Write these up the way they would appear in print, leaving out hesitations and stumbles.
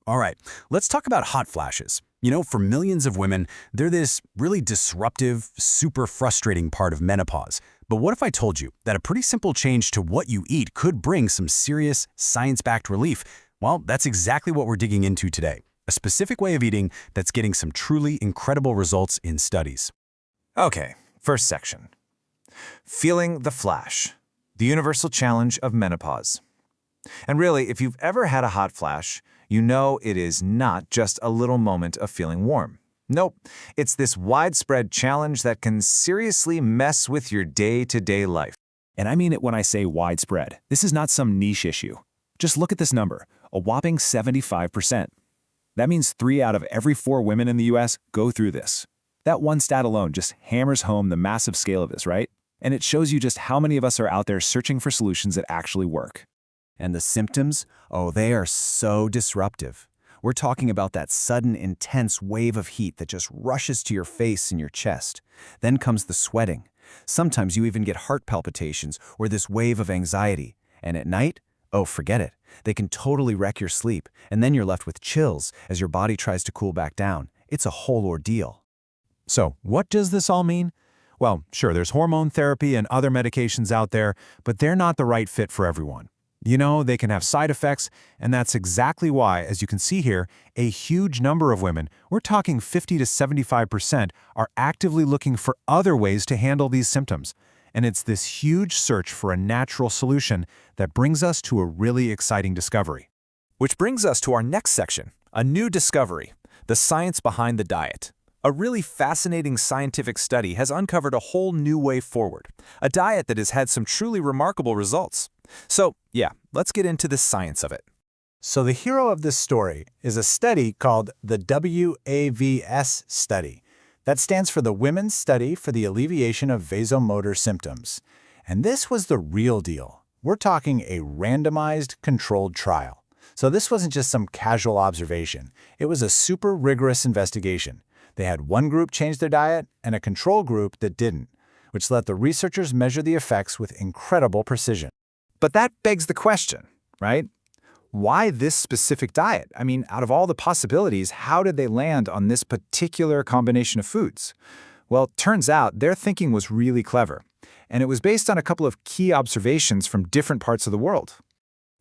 All right, let's talk about hot flashes. For millions of women, they're this really disruptive, super frustrating part of menopause. But what if I told you that a pretty simple change to what you eat could bring some serious, science-backed relief? Well, that's exactly what we're digging into today. A specific way of eating that's getting some truly incredible results in studies. Okay, first section. Feeling the flash, the universal challenge of menopause. And really, if you've ever had a hot flash, you know it is not just a little moment of feeling warm. Nope, it's this widespread challenge that can seriously mess with your day-to-day life. And I mean it when I say widespread. This is not some niche issue. Just look at this number, a whopping 75%. That means 3 out of every 4 women in the US go through this. That one stat alone just hammers home the massive scale of this, right? And it shows you just how many of us are out there searching for solutions that actually work. And the symptoms? Oh, they are so disruptive. We're talking about that sudden, intense wave of heat that just rushes to your face and your chest. Then comes the sweating. Sometimes you even get heart palpitations or this wave of anxiety. And at night? Oh, forget it. They can totally wreck your sleep, and then you're left with chills as your body tries to cool back down. It's a whole ordeal. So, what does this all mean? Well, sure, there's hormone therapy and other medications out there, but they're not the right fit for everyone. They can have side effects, and that's exactly why, as you can see here, a huge number of women, we're talking 50 to 75%, are actively looking for other ways to handle these symptoms. And it's this huge search for a natural solution that brings us to a really exciting discovery. Which brings us to our next section, a new discovery, the science behind the diet. A really fascinating scientific study has uncovered a whole new way forward, a diet that has had some truly remarkable results. So, yeah, let's get into the science of it. So the hero of this story is a study called the WAVS study. That stands for the Women's Study for the Alleviation of Vasomotor Symptoms. And this was the real deal. We're talking a randomized controlled trial. So this wasn't just some casual observation. It was a super rigorous investigation. They had one group change their diet and a control group that didn't, which let the researchers measure the effects with incredible precision. But that begs the question, right? Why this specific diet? I mean, out of all the possibilities, how did they land on this particular combination of foods? Well, it turns out their thinking was really clever, and it was based on a couple of key observations from different parts of the world.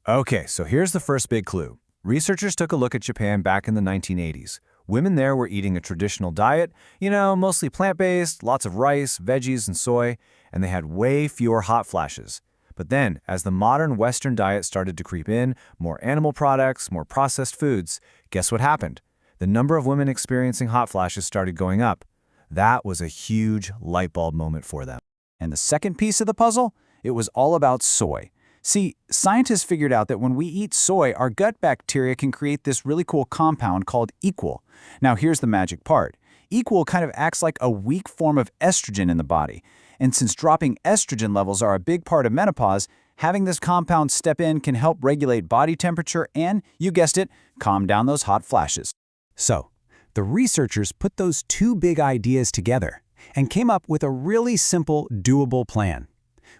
Okay, so here's the first big clue. Researchers took a look at Japan back in the 1980s. Women there were eating a traditional diet, mostly plant-based, lots of rice, veggies, and soy, and they had way fewer hot flashes. But then, as the modern Western diet started to creep in, more animal products, more processed foods, guess what happened? The number of women experiencing hot flashes started going up. That was a huge light bulb moment for them. And the second piece of the puzzle? It was all about soy. See, scientists figured out that when we eat soy, our gut bacteria can create this really cool compound called equal. Now here's the magic part. Equal kind of acts like a weak form of estrogen in the body. And since dropping estrogen levels are a big part of menopause, having this compound step in can help regulate body temperature and, you guessed it, calm down those hot flashes. So, the researchers put those two big ideas together and came up with a really simple, doable plan.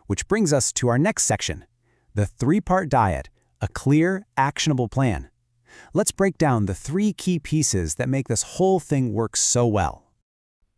Which brings us to our next section. The 3-part diet, a clear, actionable plan. Let's break down the 3 key pieces that make this whole thing work so well.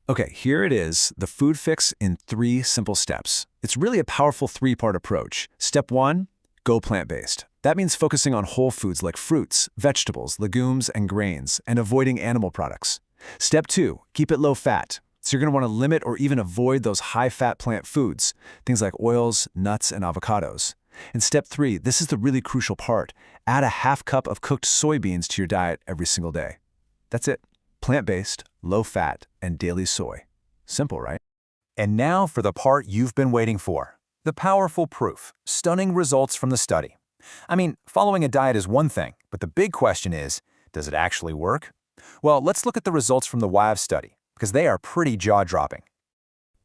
Okay, here it is, the food fix in 3 simple steps. It's really a powerful 3-part approach. Step 1, go plant-based. That means focusing on whole foods like fruits, vegetables, legumes, and grains, and avoiding animal products. Step 2, keep it low-fat. So you're going to want to limit or even avoid those high-fat plant foods, things like oils, nuts, and avocados. And step 3, this is the really crucial part. Add a half cup of cooked soybeans to your diet every single day. That's it. Plant-based, low-fat, and daily soy. Simple, right? And now for the part you've been waiting for. The powerful proof. Stunning results from the study. I mean, following a diet is one thing, but the big question is, does it actually work? Well, let's look at the results from the WAV study, because they are pretty jaw-dropping.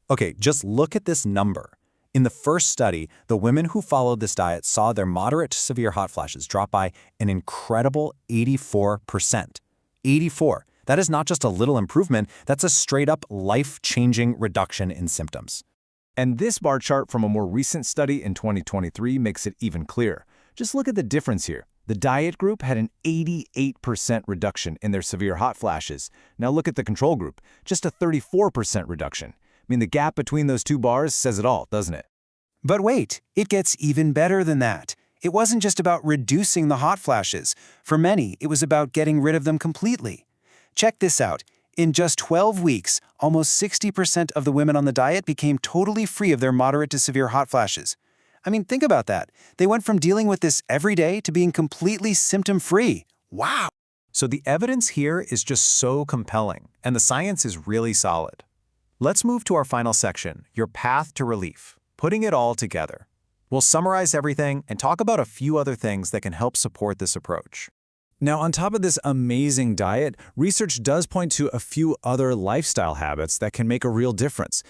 Okay, just look at this number. In the first study, the women who followed this diet saw their moderate to severe hot flashes drop by an incredible 84%. 84. That is not just a little improvement, that's a straight-up life-changing reduction in symptoms. And this bar chart from a more recent study in 2023 makes it even clearer. Just look at the difference here. The diet group had an 88% reduction in their severe hot flashes. Now look at the control group, just a 34% reduction. I mean, the gap between those two bars says it all, doesn't it? But wait, it gets even better than that. It wasn't just about reducing the hot flashes. For many, it was about getting rid of them completely. Check this out. In just 12 weeks, almost 60% of the women on the diet became totally free of their moderate to severe hot flashes. I mean, think about that. They went from dealing with this every day to being completely symptom-free. Wow! So the evidence here is just so compelling, and the science is really solid. Let's move to our final section, your path to relief, putting it all together. We'll summarize everything and talk about a few other things that can help support this approach. Now, on top of this amazing diet, research does point to a few other lifestyle habits that can make a real difference.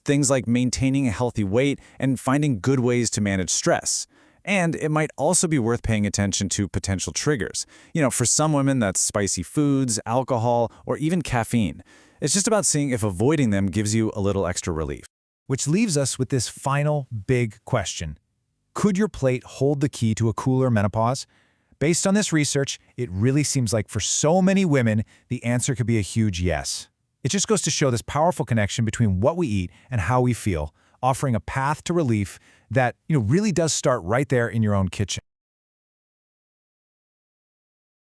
Things like maintaining a healthy weight and finding good ways to manage stress. And it might also be worth paying attention to potential triggers. For some women, that's spicy foods, alcohol, or even caffeine. It's just about seeing if avoiding them gives you a little extra relief. Which leaves us with this final big question. Could your plate hold the key to a cooler menopause? Based on this research, it really seems like for so many women, the answer could be a huge yes. It just goes to show this powerful connection between what we eat and how we feel, offering a path to relief that really does start right there in your own kitchen.